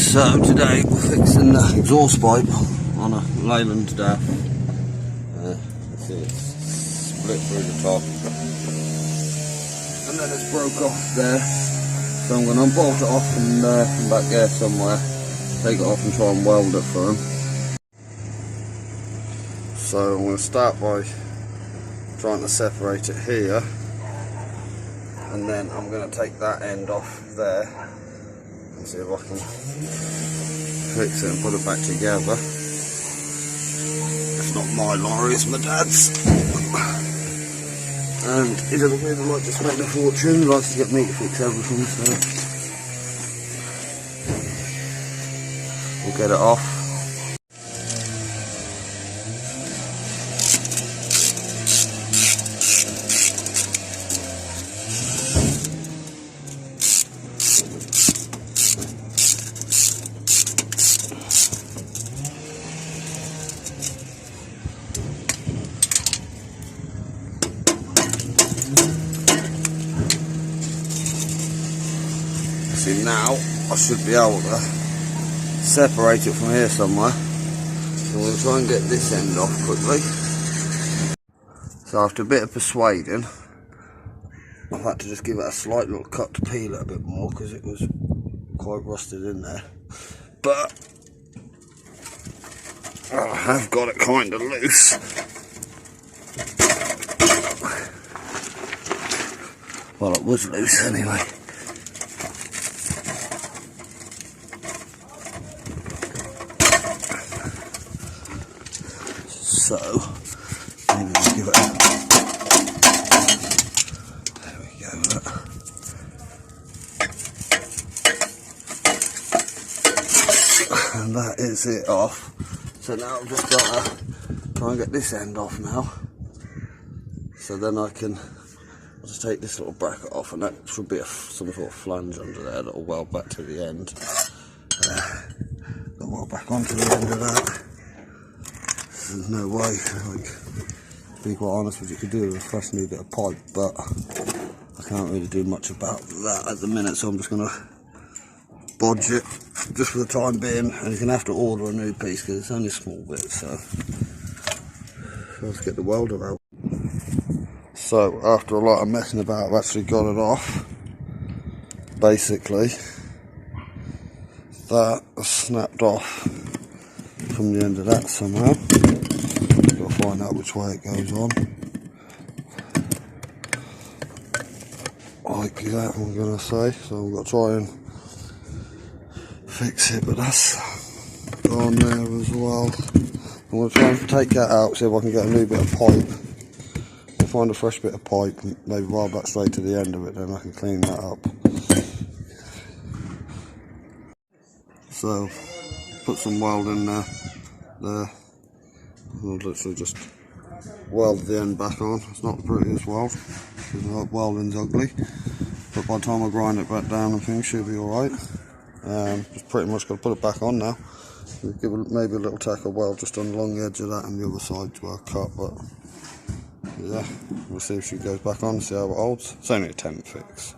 So today we're fixing the exhaust pipe on a Leyland DAF. See it's split through the top and then it's broke off there. So I'm going to unbolt it off and from back there somewhere, take it off and try and weld it for him. So I'm going to start by trying to separate it here, and then I'm going to take that end off there and see if I can fix it and put it back together. It's not my lorry, it's my dad's. And he doesn't really like to spend a fortune, he likes to get me to fix everything, so we'll get it off. See, now I should be able to separate it from here somewhere. So I'm going to try and get this end off quickly. So after a bit of persuading, I've had to just give it a slight little cut to peel it a bit more because it was quite rusted in there. But I have got it kind of loose. Well, it was loose anyway. So, maybe we'll give it a... There we go. And that is it off. So now I've just got to try and get this end off now. So then I'll just take this little bracket off, and that should be some sort of flange under there that'll weld back to the end. Got weld back onto the end of that. There's no way, like, to be quite honest with you, could do with a fresh new bit of pipe, but I can't really do much about that at the minute, so I'm just going to bodge it just for the time being, and you're going to have to order a new piece because it's only a small bit, so let's get the welder out. So after a lot of messing about, I've actually got it off. Basically, that was snapped off from the end of that somehow. Got to find out which way it goes on. Like that, I'm going to say. So we've got to try and fix it, but that's on there as well. I'm going to try and take that out, see if I can get a new bit of pipe. I'll find a fresh bit of pipe and maybe weld that straight to the end of it, then I can clean that up. So, put some weld in there. I'll literally just weld the end back on. It's not the prettiest weld, because welding's ugly, but by the time I grind it back down and things should be alright. Just pretty much got to put it back on now. Give it maybe a little tack of weld just on along the edge of that and the other side to our cut, but yeah, we'll see if she goes back on, see how it holds. It's only a temp fix.